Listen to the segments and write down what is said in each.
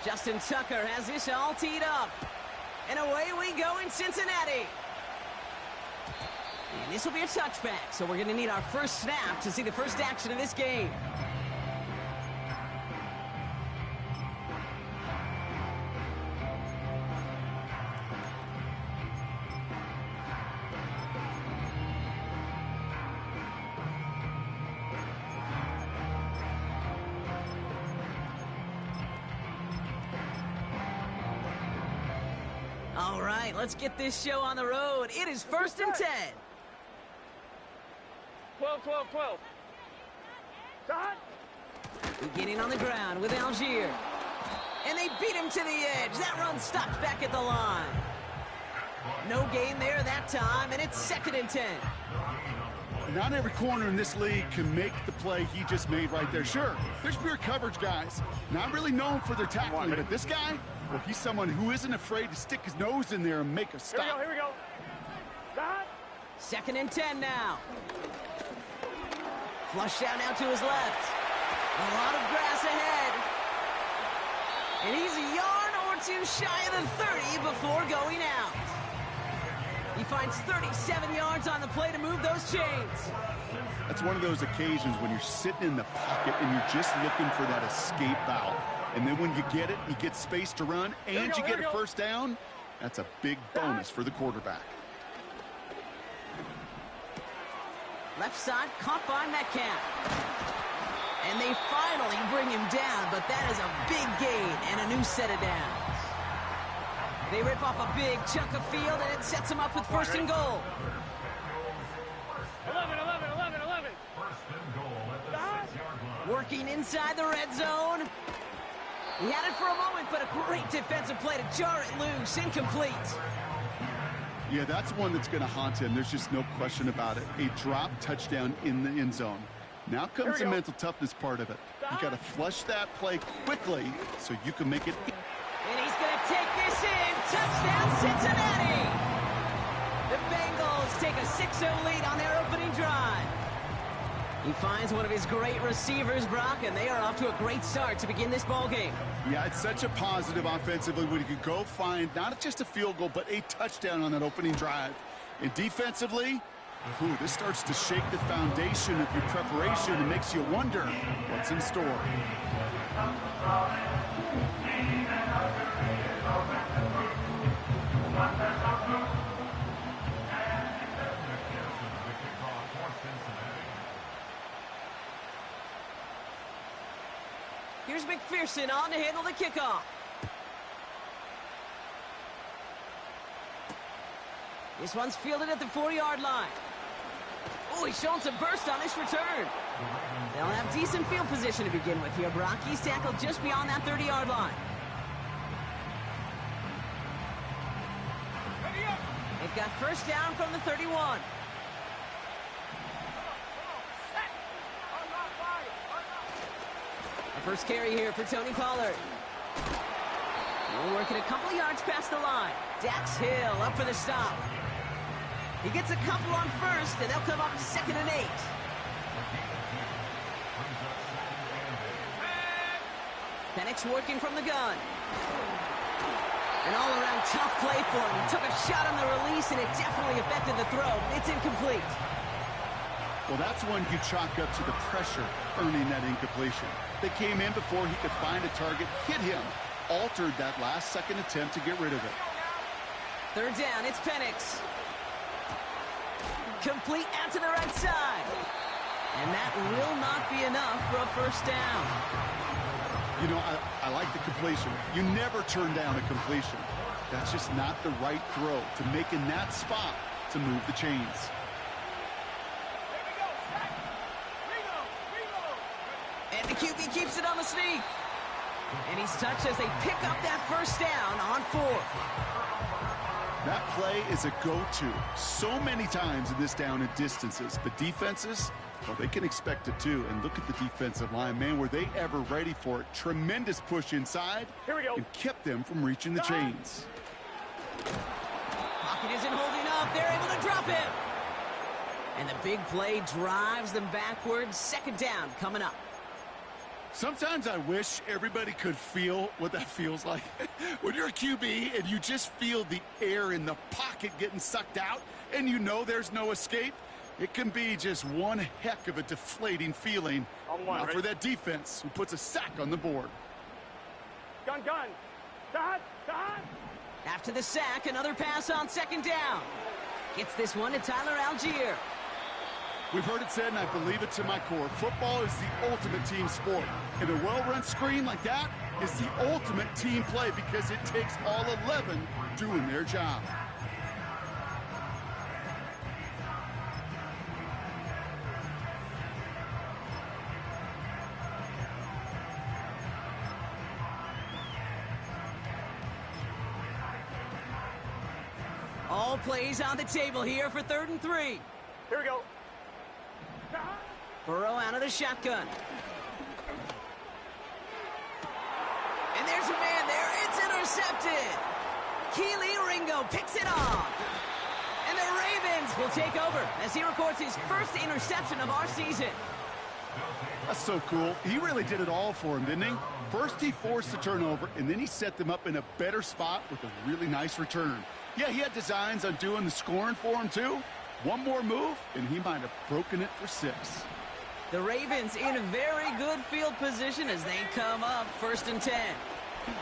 Justin Tucker has this all teed up. And away we go in Cincinnati. And this will be a touchback, so we're going to need our first snap to see the first action of this game. All right, let's get this show on the road. It is 1st and 10. 12. Dot. Beginning on the ground with Algier. And they beat him to the edge. That run stopped back at the line. No gain there that time, and it's 2nd and 10. Not every corner in this league can make the play he just made right there. Sure, there's pure coverage guys. Not really known for their tackling, but this guy, well, he's someone who isn't afraid to stick his nose in there and make a stop. Here we go. Dot. 2nd and 10 now. Flush out now to his left. A lot of grass ahead. And he's a yard or two shy of the 30 before going out. He finds 37 yards on the play to move those chains. That's one of those occasions when you're sitting in the pocket and you're just looking for that escape valve. And then when you get it, you get space to run, and you get a first down. That's a big bonus for the quarterback. Left side caught by Metcalf. And they finally bring him down, but that is a big gain and a new set of downs. They rip off a big chunk of field, and it sets them up with 1st and goal. 11. Working inside the red zone. He had it for a moment, but a great defensive play to jar it loose. Incomplete. Yeah, that's one that's going to haunt him. There's just no question about it. A drop touchdown in the end zone. Now comes the mental toughness part of it. You got to flush that play quickly so you can make it. And he's going to take this in. Touchdown, Cincinnati! The Bengals take a 6-0 lead on their opening drive. He finds one of his great receivers, Brock, and they are off to a great start to begin this ball game. Yeah, it's such a positive offensively when you can go find not just a field goal, but a touchdown on that opening drive. And defensively, this starts to shake the foundation of your preparation and makes you wonder what's in store. Here's McPherson on to handle the kickoff. This one's fielded at the 4-yard line. Oh, he's showing some burst on this return. They'll have decent field position to begin with here, Brock. He's tackled just beyond that 30-yard line. They've got first down from the 31. First carry here for Tony Pollard. We're working a couple of yards past the line. Dax Hill up for the stop. He gets a couple on first, and they'll come up 2nd and 8. Penix working from the gun. An all-around tough play for him. He took a shot on the release, and it definitely affected the throw. It's incomplete. Well, that's one you chalk up to the pressure earning that incompletion. They came in before he could find a target, hit him, altered that last-second attempt to get rid of it. 3rd down, it's Penix. Complete out to the right side. And that will not be enough for a first down. You know, I like the completion. You never turn down a completion. That's just not the right throw to make in that spot to move the chains. And the QB keeps it on the sneak. And he's touched as they pick up that first down on 4th. That play is a go-to so many times in this down and distances. But defenses, well, they can expect it too. And look at the defensive line, man. Were they ever ready for it? Tremendous push inside. Here we go. And kept them from reaching the chains. Pocket isn't holding up. They're able to drop him. And the big play drives them backwards. 2nd down coming up. Sometimes I wish everybody could feel what that feels like. When you're a QB and you just feel the air in the pocket getting sucked out and you know there's no escape, it can be just one heck of a deflating feeling. Now for that defense who puts a sack on the board. Gun. Dot. After the sack, another pass on second down. Gets this one to Tyler Algier. We've heard it said, and I believe it to my core, football is the ultimate team sport. And a well-run screen like that is the ultimate team play because it takes all 11 doing their job. All plays on the table here for 3rd and 3. Here we go. Burrow out of the shotgun. And there's a man there. It's intercepted. Keely Ringo picks it off. And the Ravens will take over as he records his first interception of our season. That's so cool. He really did it all for him, didn't he? First he forced the turnover, and then he set them up in a better spot with a really nice return. Yeah, he had designs on doing the scoring for him, too. One more move, and he might have broken it for 6. The Ravens in a very good field position as they come up 1st and 10.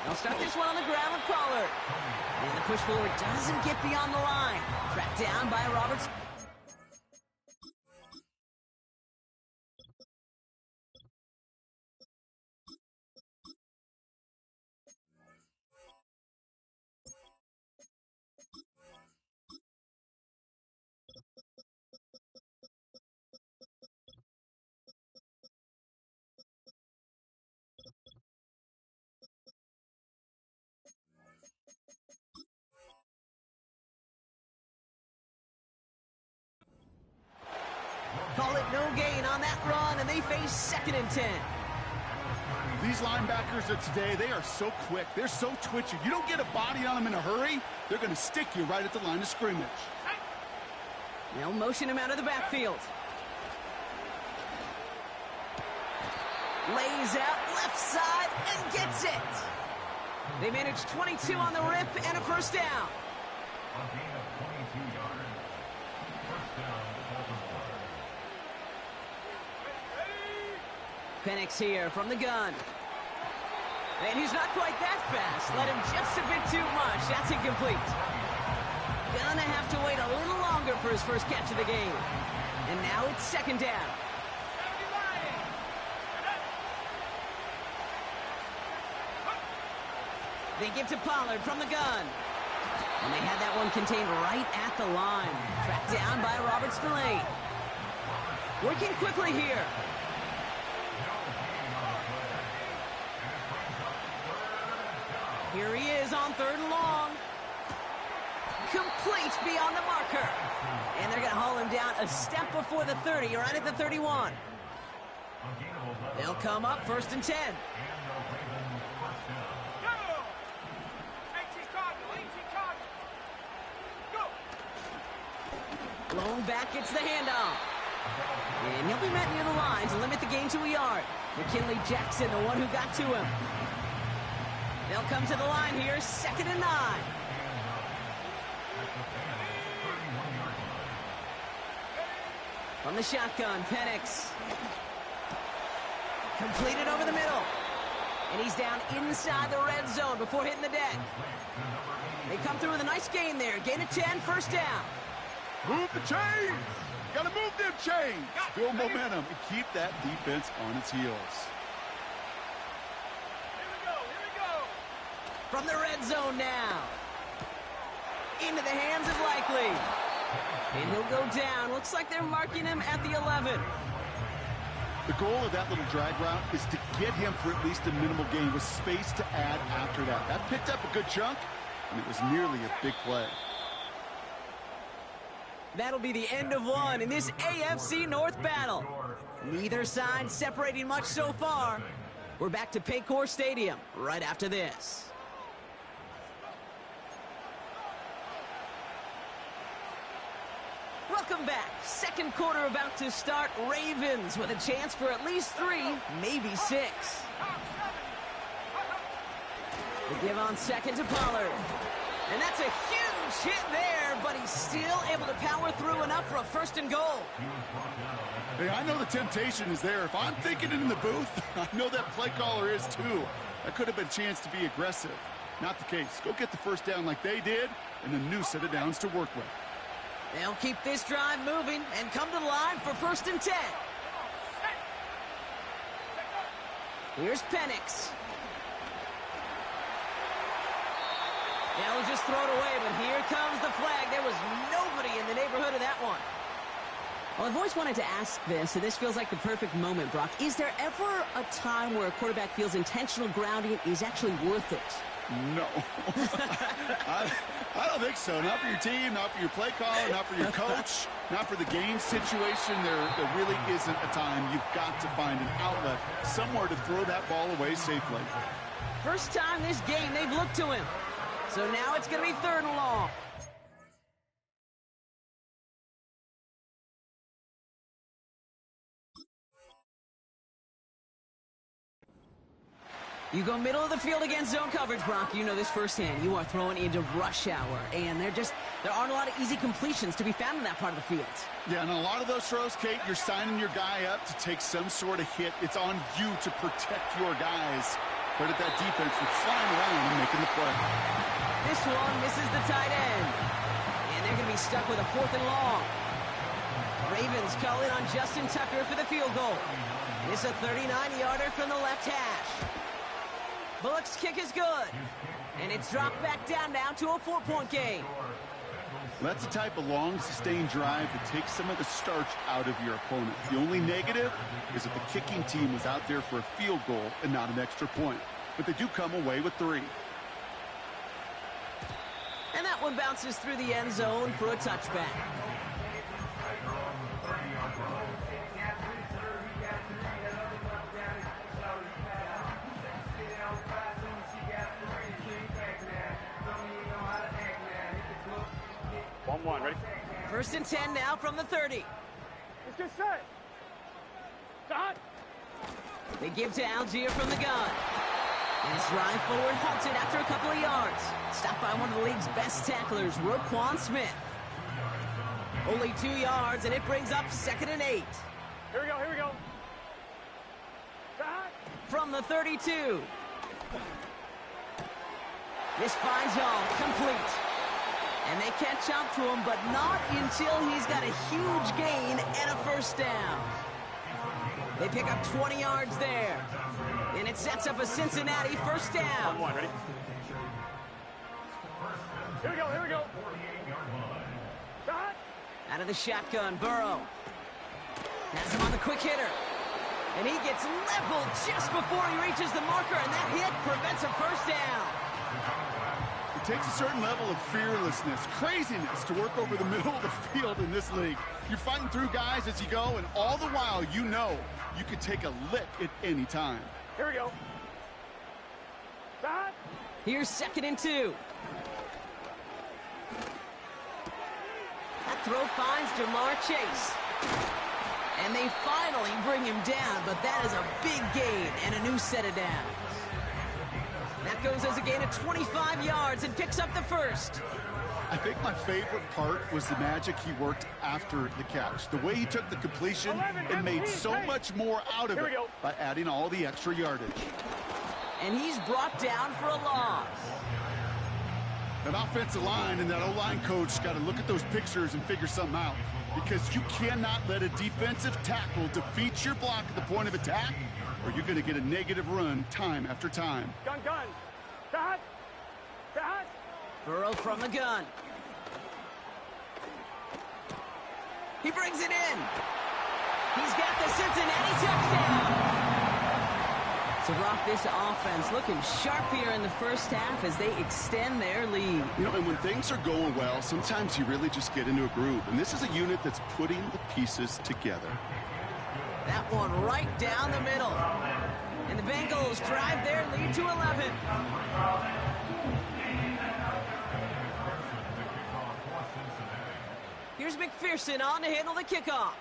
They'll start this one on the ground with Pollard. And the push forward doesn't get beyond the line. Tracked down by Roberts. Call it no gain on that run, and they face 2nd and 10. These linebackers of today, they are so quick. They're so twitchy. You don't get a body on them in a hurry, they're going to stick you right at the line of scrimmage. They'll motion him out of the backfield. Lays out left side and gets it. They manage 22 on the rip and a first down. Penix here from the gun. And he's not quite that fast. Let him just a bit too much. That's incomplete. Gonna have to wait a little longer for his first catch of the game. And now it's 2nd down. They give to Pollard from the gun. And they had that one contained right at the line. Tracked down by Robert Spillane. Working quickly here. Here he is on 3rd and long. Complete beyond the marker. And they're going to haul him down a step before the 30, right at the 31. They'll come up 1st and 10. Blown back gets the handoff. And he'll be met near the line to limit the gain to a yard. McKinley Jackson, the one who got to him. They'll come to the line here, 2nd and 9. From the shotgun, Penix. Completed over the middle. And he's down inside the red zone before hitting the deck. They come through with a nice gain there. Gain of 10, first down. Move the chains! Gotta move them chains! Build momentum and keep that defense on its heels. From the red zone now. Into the hands of Likely. And he'll go down. Looks like they're marking him at the 11. The goal of that little drag route is to get him for at least a minimal gain with space to add after that. That picked up a good chunk, and it was nearly a big play. That'll be the end of one in this AFC North battle. Neither side separating much so far. We're back to Paycor Stadium right after this. Welcome Welcome back. Second quarter about to start. Ravens with a chance for at least 3, maybe 6. The give on second to Pollard. And that's a huge hit there, but he's still able to power through enough for a 1st and goal. Hey, I know the temptation is there. If I'm thinking it in the booth, I know that play caller is too. That could have been a chance to be aggressive. Not the case. Go get the first down like they did, and a new set of downs to work with. They'll keep this drive moving and come to the line for 1st and 10. Here's Penix. They'll just throw it away, but here comes the flag. There was nobody in the neighborhood of that one. Well, I've always wanted to ask this, and this feels like the perfect moment, Brock. Is there ever a time where a quarterback feels intentional grounding is actually worth it? No. I don't think so. Not for your team, not for your play caller, not for your coach, not for the game situation. There really isn't a time. You've got to find an outlet, somewhere to throw that ball away safely. First time this game they've looked to him. So now it's going to be 3rd and long. You go middle of the field against zone coverage, Brock. You know this firsthand. You are throwing into rush hour, and there aren't a lot of easy completions to be found in that part of the field. Yeah, and a lot of those throws, Kate, you're signing your guy up to take some sort of hit. It's on you to protect your guys. Credit that defense for flying around and making the play. This one misses the tight end, and they're going to be stuck with a 4th and long. Ravens call in on Justin Tucker for the field goal. It's a 39-yarder from the left hash. Bullock's kick is good, and it's dropped back down now to a 4-point game. That's the type of long, sustained drive that takes some of the starch out of your opponent. The only negative is that the kicking team was out there for a field goal and not an extra point. But they do come away with 3. And that one bounces through the end zone for a touchback. One, ready? 1st and 10 now from the 30. Let's get set. Stop. They give to Algier from the gun. And his drive forward halted after a couple of yards. Stopped by one of the league's best tacklers, Roquan Smith. Only 2 yards, and it brings up 2nd and 8. Here we go. Stop. From the 32. This finds all complete. And they catch up to him, but not until he's got a huge gain and a 1st down. They pick up 20 yards there. And it sets up a Cincinnati 1st down. One, ready? Here we go. Stop. Out of the shotgun, Burrow. Has him on the quick hitter. And he gets leveled just before he reaches the marker, and that hit prevents a 1st down. It takes a certain level of fearlessness, craziness to work over the middle of the field in this league. You're fighting through guys as you go, and all the while you know you could take a lick at any time. Here we go. Stop. Here's 2nd and 2. That throw finds Jamar Chase. And they finally bring him down, but that is a big gain and a new set of downs. That goes as a gain of 25 yards and picks up the 1st. I think my favorite part was the magic he worked after the catch. The way he took the completion and made so much more out of it by adding all the extra yardage. And he's brought down for a loss. That offensive line and that O-line coach got to look at those pictures and figure something out. Because you cannot let a defensive tackle defeat your block at the point of attack, or you're going to get a negative run time after time. Gun. Stop. Burrow from the gun. He brings it in. He's got the Cincinnati touchdown. So, Brock, this offense looking sharp here in the 1st half as they extend their lead. You know, and when things are going well, sometimes you really just get into a groove. And this is a unit that's putting the pieces together. That one right down the middle. And the Bengals drive their lead to 11. Here's McPherson on to handle the kickoff.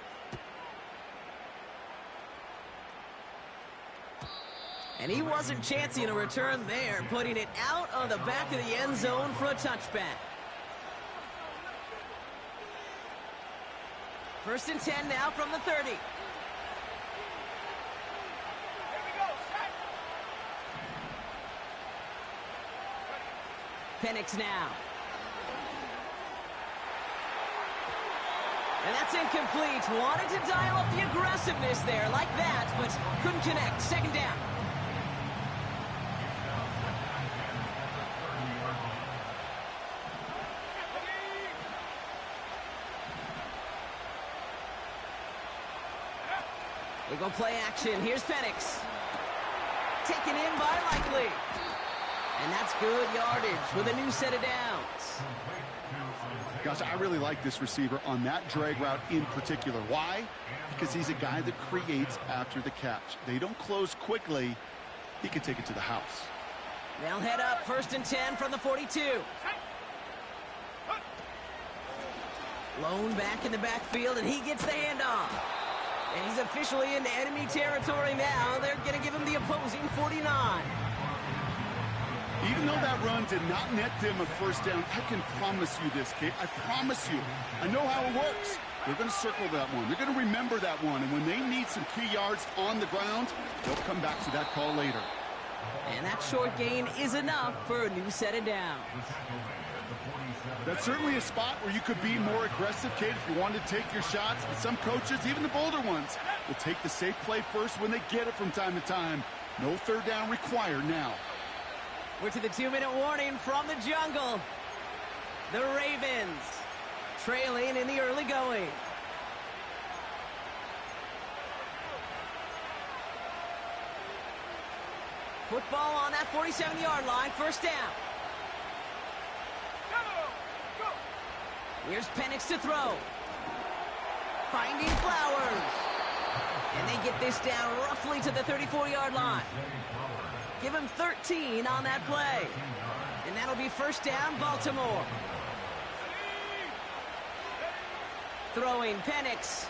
And he wasn't chancing a return there, putting it out on the back of the end zone for a touchback. 1st and 10 now from the 30. Penix now. And that's incomplete. Wanted to dial up the aggressiveness there like that, but couldn't connect. 2nd down. They go play action. Here's Penix. Taken in by Likely. And that's good yardage with a new set of downs. Gosh, I really like this receiver on that drag route in particular. Why? Because he's a guy that creates after the catch. They don't close quickly. He can take it to the house. They'll head up 1st and 10 from the 42. Lone back in the backfield, and he gets the handoff. And he's officially into enemy territory now. They're going to give him the opposing 49. Even though that run did not net them a 1st down, I can promise you this, Kate. I promise you. I know how it works. They're going to circle that one. They're going to remember that one. And when they need some key yards on the ground, they'll come back to that call later. And that short gain is enough for a new set of downs. That's certainly a spot where you could be more aggressive, Kate, if you want to take your shots. And some coaches, even the bolder ones, will take the safe play first when they get it from time to time. No 3rd down required now. We're to the 2-minute warning from the jungle. The Ravens trailing in the early going. Football on that 47-yard line, 1st down. Here's Penix to throw. Finding Flowers. And they get this down roughly to the 34-yard line. Give him 13 on that play. And that'll be 1st down, Baltimore. Throwing Penix.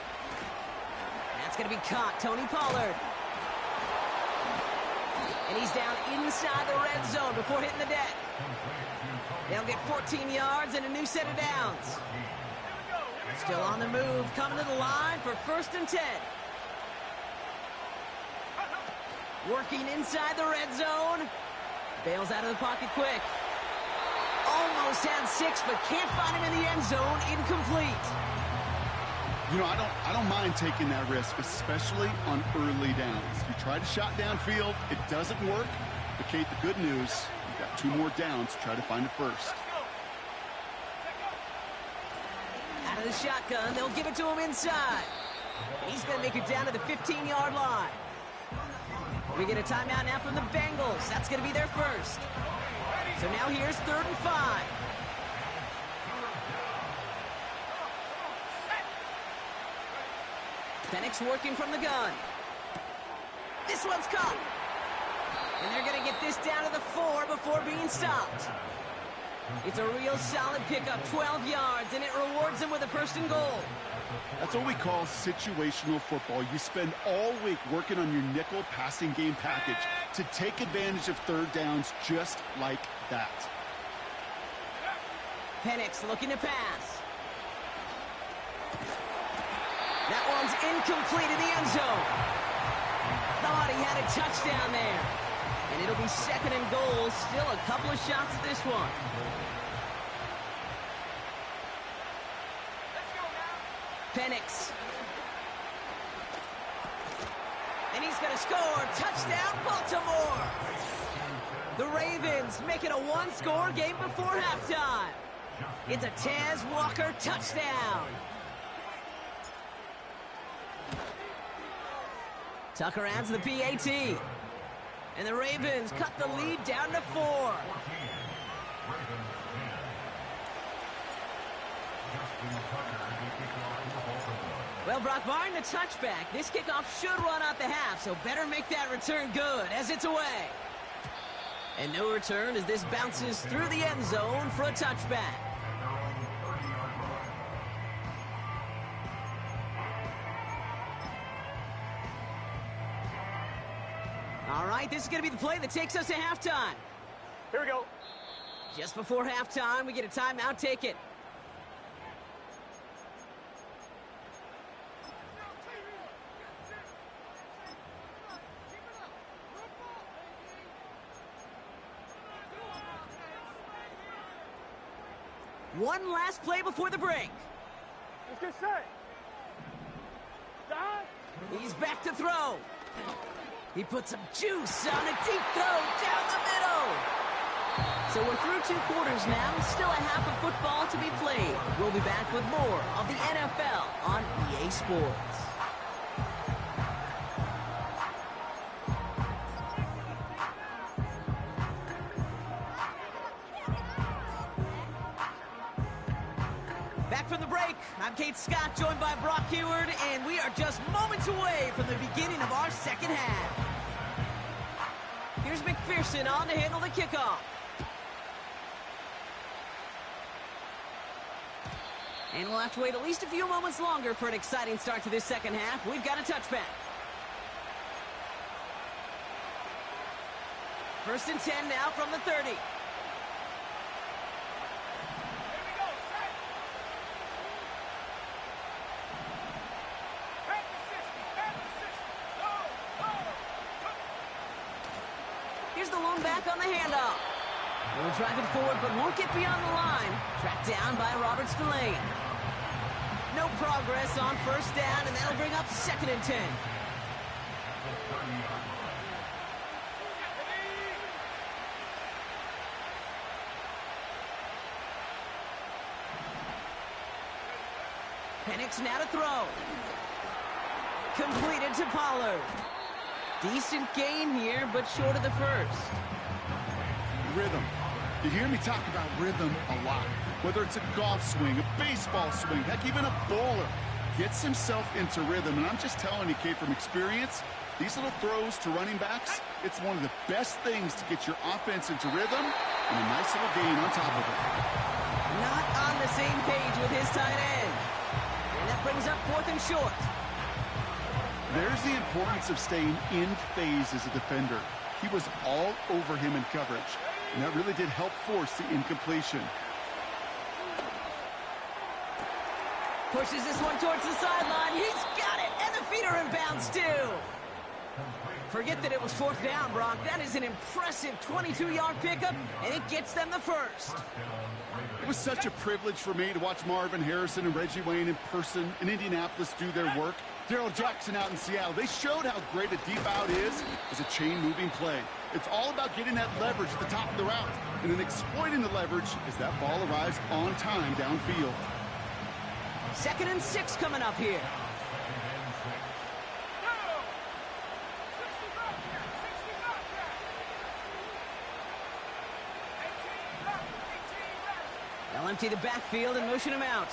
That's going to be caught. Tony Pollard. And he's down inside the red zone before hitting the deck. They'll get 14 yards and a new set of downs. Still on the move, coming to the line for 1st and 10. Working inside the red zone. Bails out of the pocket quick. Almost had 6, but can't find him in the end zone. Incomplete. You know, I don't mind taking that risk, especially on early downs. You try to shot downfield, it doesn't work. But, Kate, the good news, you've got 2 more downs to try to find it first. Out of the shotgun, they'll give it to him inside. And he's going to make it down to the 15-yard line. We get a timeout now from the Bengals. That's going to be their first. So now here's 3rd and 5. Penix working from the gun. This one's caught. And they're going to get this down to the 4 before being stopped. It's a real solid pickup, 12 yards, and it rewards them with a 1st and goal. That's what we call situational football. You spend all week working on your nickel passing game package to take advantage of 3rd downs just like that. Penix looking to pass. That one's incomplete in the end zone. Thought he had a touchdown there. And it'll be 2nd and goal. Still a couple of shots at this one. Penix. And he's going to score. Touchdown, Baltimore. The Ravens make it a 1-score game before halftime. It's a Taz Walker touchdown. Tucker adds the PAT. And the Ravens cut the lead down to 4. Well, Brock, barring the touchback, this kickoff should run out the half, so better make that return good as it's away. And no return as this bounces through the end zone for a touchback. this is going to be the play that takes us to halftime. Here we go. Just before halftime, we get a timeout. Take it. One last play before the break. Let's get set. Stop. He's back to throw. He puts some juice on a deep throw down the middle. So we're through 2 quarters now. Still a half of football to be played. We'll be back with more of the NFL on EA Sports. Back from the break, I'm Kate Scott, joined by Brock Heward, and we are just moments away from the beginning of our second half. Here's McPherson on to handle the kickoff. And we'll have to wait at least a few moments longer for an exciting start to this second half. We've got a touchback. 1st and 10 now from the 30. Here's the lone back on the handoff. They'll drive it forward, but won't get beyond the line. Tracked down by Robert Spillane. No progress on 1st down, and that'll bring up 2nd and 10. Penix now to throw. Completed to Pollard. Decent gain here, but short of the first. Rhythm. You hear me talk about rhythm a lot. Whether it's a golf swing, a baseball swing, heck, even a bowler gets himself into rhythm. And I'm just telling you, Kate, from experience, these little throws to running backs, it's one of the best things to get your offense into rhythm and a nice little gain on top of it. Not on the same page with his tight end. And that brings up 4th and short. There's the importance of staying in phase as a defender. He was all over him in coverage, and that really did help force the incompletion. Pushes this one towards the sideline. He's got it, and the feet are in bounds too. Forget that it was 4th down, Brock. That is an impressive 22-yard pickup, and it gets them the first. It was such a privilege for me to watch Marvin Harrison and Reggie Wayne in person in Indianapolis do their work. Darrell Jackson out in Seattle. They showed how great a deep out is as a chain-moving play. It's all about getting that leverage at the top of the route and then exploiting the leverage as that ball arrives on time downfield. 2nd and 6 coming up here. They'll empty the backfield and motion him out.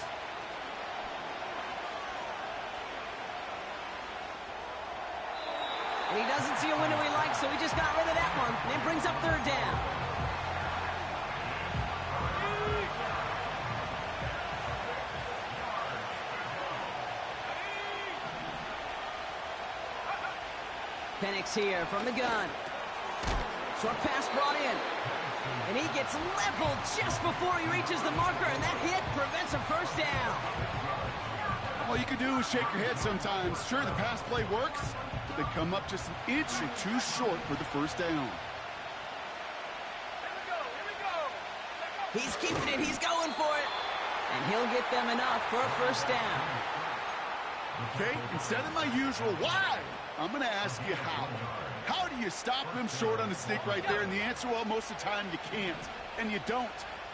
And he doesn't see a window he likes, so he just got rid of that one. And it brings up 3rd down. Penix here from the gun. Short pass brought in. And he gets leveled just before he reaches the marker, and that hit prevents a 1st down. All you can do is shake your head sometimes. Sure, the pass play works, but they come up just an inch or 2 short for the 1st down. He's keeping it. He's going for it. And he'll get them enough for a 1st down. Okay, instead of my usual why, I'm going to ask you how. How do you stop them short on the sneak right there? And the answer, well, most of the time you can't, and you don't.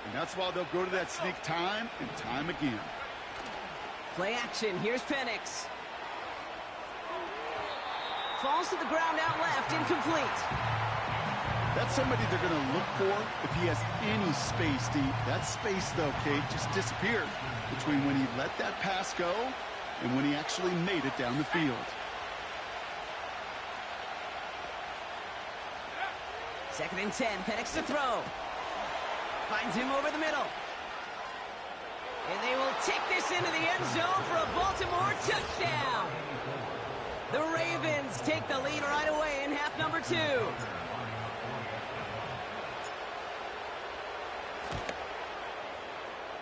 And that's why they'll go to that sneak time and time again. Play action. Here's Penix. Falls to the ground out left, incomplete. That's somebody they're going to look for if he has any space deep. That space, though, Kate, just disappeared between when he let that pass go and when he actually made it down the field. 2nd and 10. Penix to throw. Finds him over the middle. And they will take this into the end zone for a Baltimore touchdown. The Ravens take the lead right away in half number 2.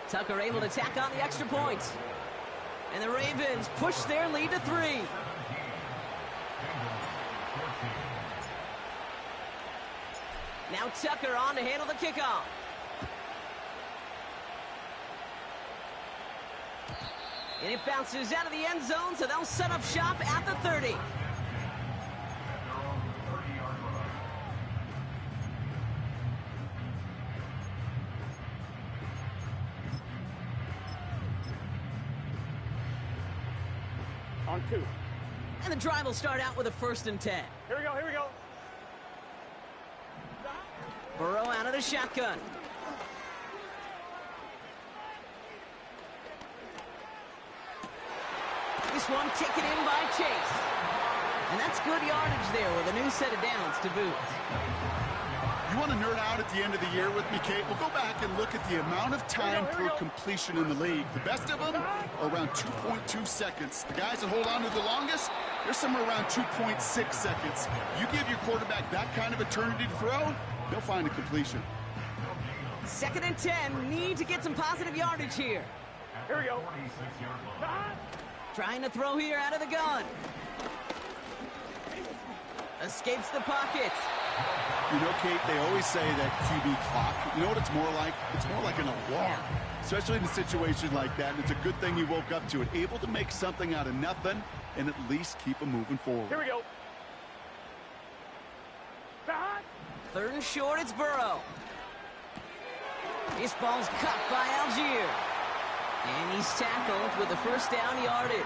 Tucker able to tack on the extra point. And the Ravens push their lead to 3. Now Tucker on to handle the kickoff. And it bounces out of the end zone, so they'll set up shop at the 30. On 2. And the drive will start out with a 1st and 10. Here we go, here we go. Burrow out of the shotgun. This one taken in by Chase. And that's good yardage there with a new set of downs to boot. You want to nerd out at the end of the year with me, Kate? We'll go back and look at the amount of time per completion in the league. The best of them are around 2.2 seconds. The guys that hold on to the longest, they're somewhere around 2.6 seconds. You give your quarterback that kind of eternity to throw, they'll find a completion. 2nd and 10. Need to get some positive yardage here. Here we go. Trying to throw here out of the gun. Escapes the pocket. You know, Kate, they always say that QB clock, you know what it's more like? It's more like an alarm, especially in a situation like that. And it's a good thing you woke up to it, able to make something out of nothing and at least keep them moving forward. Here we go. 3rd and short, it's Burrow. This ball's cut by Algier. And he's tackled with the 1st down yardage.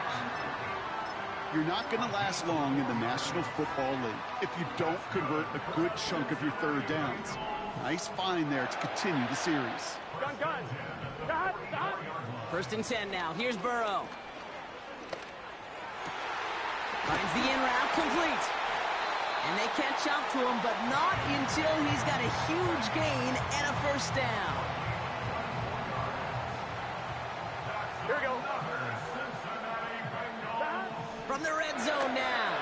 You're not going to last long in the National Football League if you don't convert a good chunk of your 3rd downs. Nice find there to continue the series. Gun. 1st and 10 now. Here's Burrow. Finds the in route complete. And they catch up to him, but not until he's got a huge gain and a 1st down. Here we go. From the red zone now.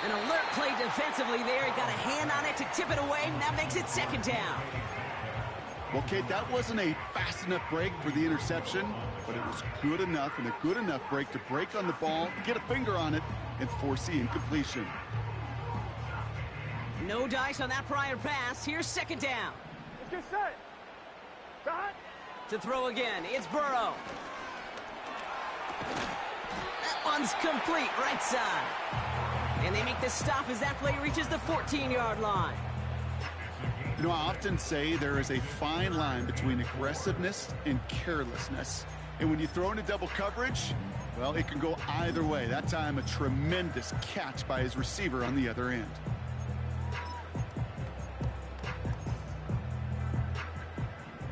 An alert play defensively there. He got a hand on it to tip it away, and that makes it 2nd down. Well, Kate, that wasn't a fast enough break for the interception, but it was good enough and a good enough break to break on the ball, get a finger on it, and force the incompletion. No dice on that prior pass. Here's 2nd down. Let's get set. Start. To throw again, it's Burrow. That one's complete, right side. And they make the stop as that play reaches the 14-yard line. You know, I often say there is a fine line between aggressiveness and carelessness. And when you throw into double coverage, well, it can go either way. That time, a tremendous catch by his receiver on the other end.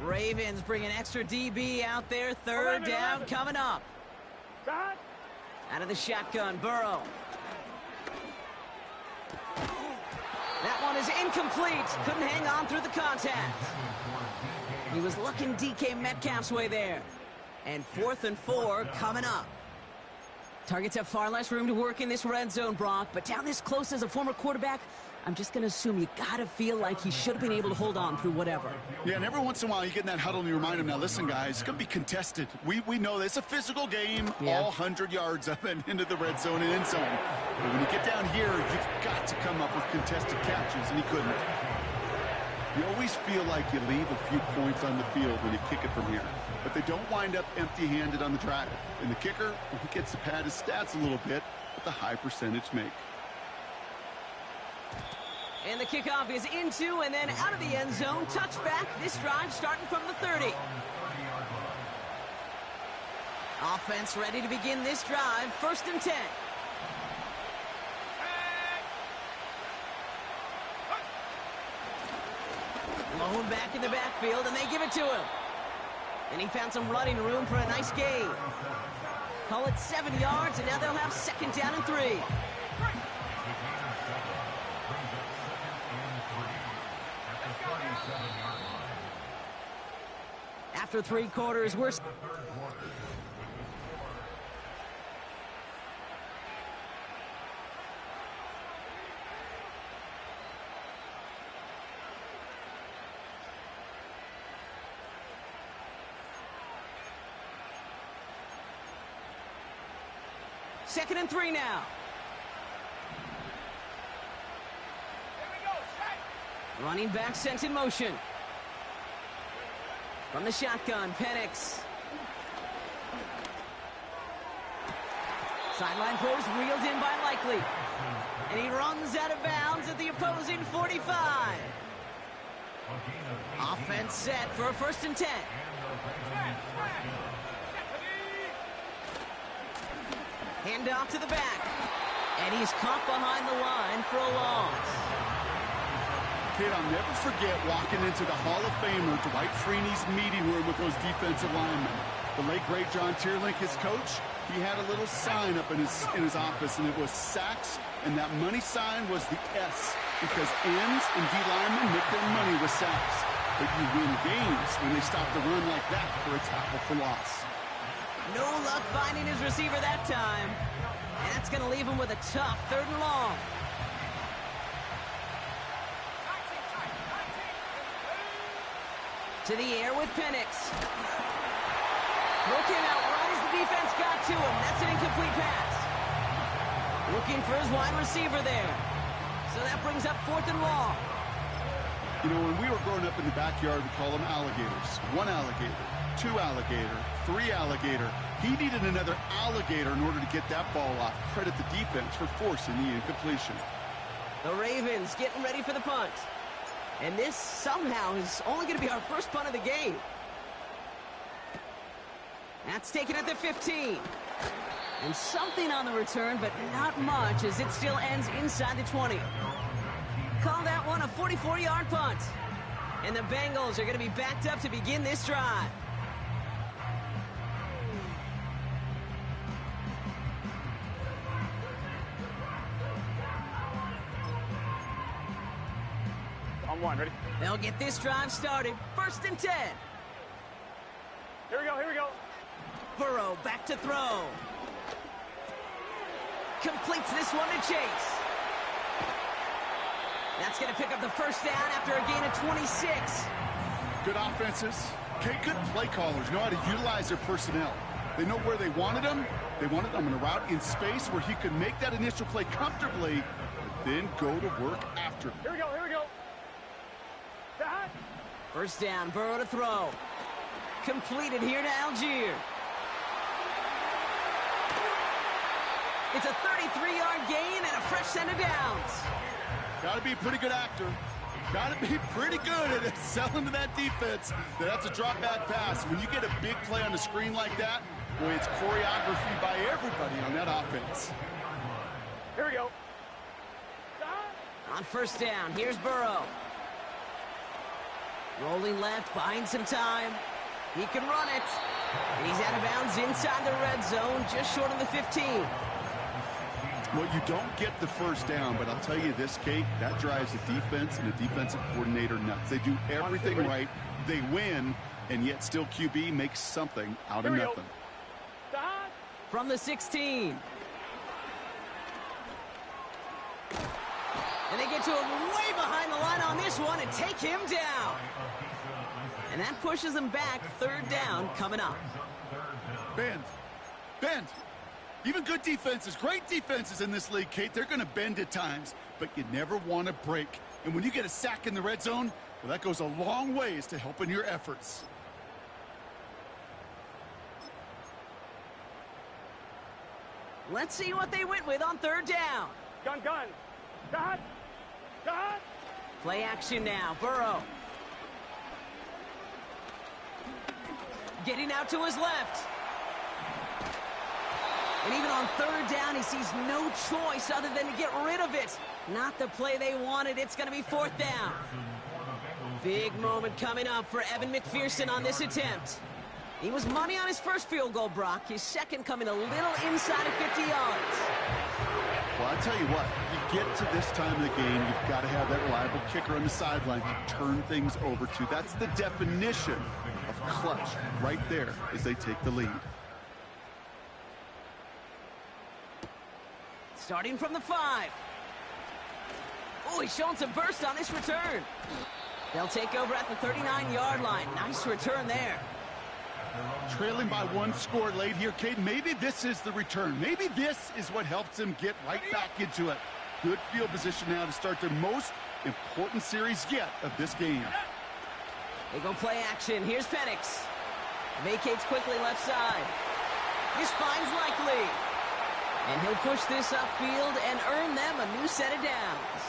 Ravens bring an extra DB out there. 3rd down coming up. Start. Out of the shotgun, Burrow. That one is incomplete. Couldn't hang on through the contact. He was looking DK Metcalf's way there. And 4th and 4 coming up. Targets have far less room to work in this red zone, Brock. But down this close as a former quarterback, I'm just going to assume you got to feel like he should have been able to hold on through whatever. Yeah, and every once in a while you get in that huddle and you remind him, now listen, guys, it's going to be contested. We know this. It's a physical game, all 100 yards up and into the red zone and end zone. But when you get down here, you've got to come up with contested catches, and he couldn't. You always feel like you leave a few points on the field when you kick it from here. But they don't wind up empty-handed on the drive. And the kicker, he gets to pad his stats a little bit with a high percentage make. And the kickoff is into and then out of the end zone. Touchback. This drive starting from the 30. Offense ready to begin this drive. 1st and 10. Lone back in the backfield, and they give it to him. And he found some running room for a nice gain. Call it 7 yards, and now they'll have 2nd down and 3. After 3 quarters, we're... 2nd and 3 now. Running back sent in motion. From the shotgun, Penix. Sideline throws reeled in by Likely. And he runs out of bounds at the opposing 45. Offense set for a 1st and 10. Hand off to the back. And he's caught behind the line for a loss. Kid, I'll never forget walking into the Hall of Famer Dwight Freeney's meeting room with those defensive linemen. The late, great John Tierlink, his coach, he had a little sign up in his office, and it was sacks, and that money sign was the S, because ends and D linemen make their money with sacks. But you win games when they stop the run like that for a tackle for loss. No luck finding his receiver that time. And that's going to leave him with a tough 3rd and long. To the air with Penix. Throw came out right as the defense got to him. That's an incomplete pass. Looking for his wide receiver there. So that brings up 4th and long. You know, when we were growing up in the backyard, we call them alligators. 1 alligator, 2 alligator, 3 alligator. He needed another alligator in order to get that ball off. Credit the defense for forcing the incompletion. The Ravens getting ready for the punt. And this somehow is only going to be our first punt of the game. That's taken at the 15. And something on the return, but not much, as it still ends inside the 20. Call that one a 44-yard punt. And the Bengals are going to be backed up to begin this drive. On 1, ready? They'll get this drive started. 1st and 10. Here we go, here we go. Burrow back to throw. Completes this one to Chase. That's going to pick up the 1st down after a gain of 26. Good offenses. Okay, good play callers know how to utilize their personnel. They know where they wanted them. They wanted them in a route in space where he could make that initial play comfortably, but then go to work after. Here we go, here we go. That. 1st down, Burrow to throw. Completed here to Algier. It's a 33-yard gain and a fresh set of downs. Got to be a pretty good actor. Got to be pretty good at selling to that defense that that's a drop back pass. When you get a big play on the screen like that, boy, it's choreography by everybody on that offense. Here we go. On 1st down, here's Burrow. Rolling left, buying some time. He can run it. And he's out of bounds inside the red zone, just short of the 15. Well, you don't get the 1st down, but I'll tell you this, Kate, that drives the defense and the defensive coordinator nuts. They do everything right. They win, and yet still QB makes something out of nothing. From the 16. And they get to him way behind the line on this one and take him down. And that pushes them back. 3rd down coming up. Bend. Bend. Even good defenses, great defenses in this league, Kate, they're going to bend at times, but you never want to break. And when you get a sack in the red zone, well, that goes a long ways to helping your efforts. Let's see what they went with on 3rd down. Gun, gun. Gun. Gun. Play action now. Burrow. Getting out to his left. And even on 3rd down, he sees no choice other than to get rid of it. Not the play they wanted. It's going to be 4th down. Big moment coming up for Evan McPherson on this attempt. He was money on his 1st field goal, Brock. His 2nd coming a little inside of 50 yards. Well, I tell you what, you get to this time of the game, you've got to have that reliable kicker on the sideline to turn things over to. That's the definition of clutch right there as they take the lead. Starting from the 5. Oh, he's showing some burst on this return. They'll take over at the 39-yard line. Nice return there. Trailing by one score late here, Cade. Maybe this is the return. Maybe this is what helps them get right back into it. Good field position now to start their most important series yet of this game. They go play action. Here's Penix. Vacates quickly left side. This finds Likely. And he'll push this upfield and earn them a new set of downs.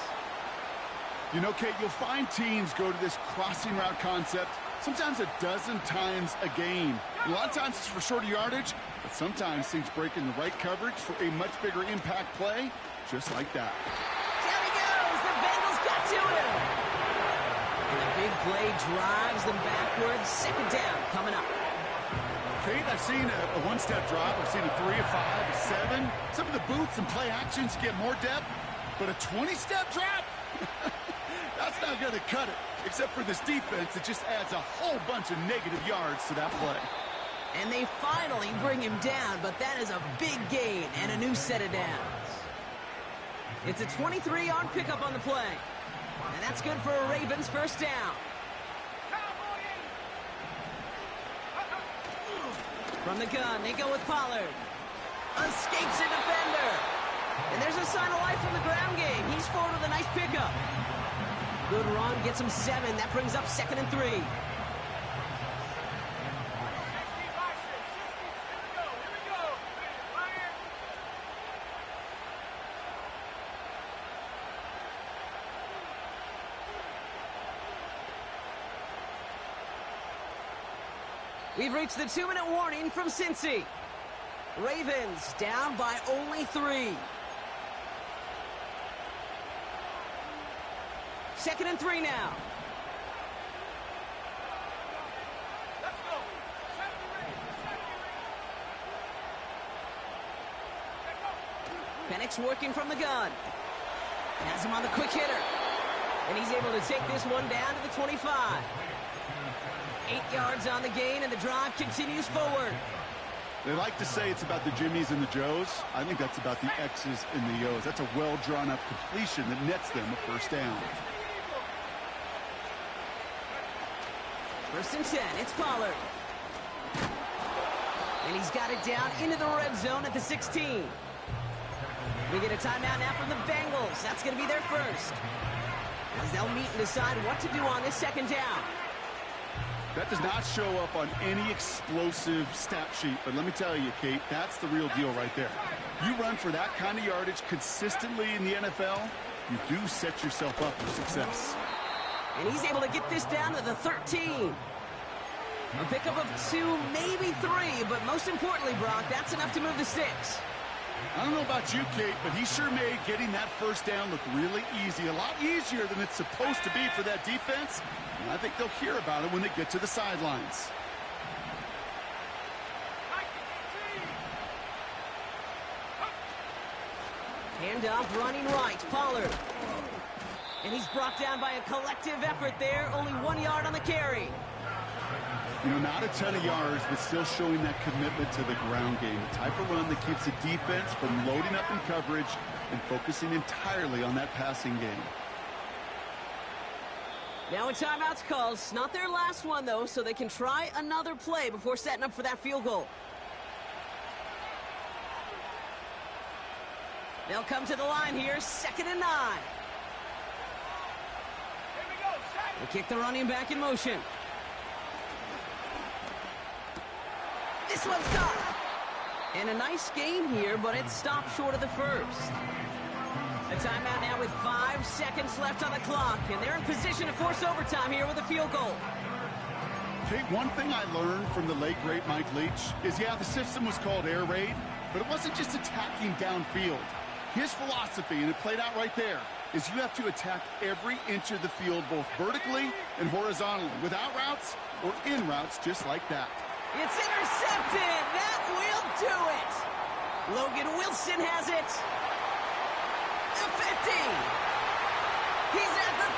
You know, Kate, you'll find teams go to this crossing route concept sometimes a dozen times a game. A lot of times it's for shorter yardage, but sometimes things break in the right coverage for a much bigger impact play, just like that. Down he goes. The Bengals got to him. And the big play drives them backwards. Second down coming up. Kate, I've seen a one-step drop. I've seen a 3, a 5, a 7. Some of the boots and play actions get more depth, but a 20-step drop? That's not going to cut it. Except for this defense, it just adds a whole bunch of negative yards to that play. And they finally bring him down, but that is a big gain and a new set of downs. It's a 23-yard pickup on the play. And that's good for a Ravens first down. From the gun, they go with Pollard. Escapes a defender. And there's a sign of life from the ground game. He's forward with a nice pickup. Good run, gets him 7. That brings up 2nd and 3. We've reached the 2-minute warning from Cincy. Ravens down by only 3. 2nd and 3 now. Let's go. Penix working from the gun. Has him on the quick hitter. And he's able to take this one down to the 25. 8 yards on the gain, and the drive continues forward. They like to say it's about the Jimmies and the Joes. I think that's about the X's and the O's. That's a well-drawn-up completion that nets them a first down. 1st and 10, it's Pollard. And he's got it down into the red zone at the 16. We get a timeout now from the Bengals. That's going to be their first. As they'll meet and decide what to do on this 2nd down. That does not show up on any explosive stat sheet, but let me tell you, Kate, that's the real deal right there. You run for that kind of yardage consistently in the NFL, you do set yourself up for success. And he's able to get this down to the 13. A pickup of 2, maybe 3, but most importantly, Brock, that's enough to move the 6. I don't know about you, Kate, but he sure made getting that first down look really easy. A lot easier than it's supposed to be for that defense. And I think they'll hear about it when they get to the sidelines. Handoff running right, Pollard. And he's brought down by a collective effort there. Only 1 yard on the carry. You know, not a ton of yards, but still showing that commitment to the ground game. The type of run that keeps the defense from loading up in coverage and focusing entirely on that passing game. Now a timeout's called. It's not their last one, though, so they can try another play before setting up for that field goal. They'll come to the line here, 2nd and 9. They kick the running back in motion. This one's caught. And a nice gain here, but it stopped short of the first. A timeout now with 5 seconds left on the clock, and they're in position to force overtime here with a field goal. Kate, one thing I learned from the late, great Mike Leach is, yeah, the system was called air raid, but it wasn't just attacking downfield. His philosophy, and it played out right there, is you have to attack every inch of the field, both vertically and horizontally, without routes or in routes just like that. It's intercepted. That will do it. Logan Wilson has it. The 50. He's at the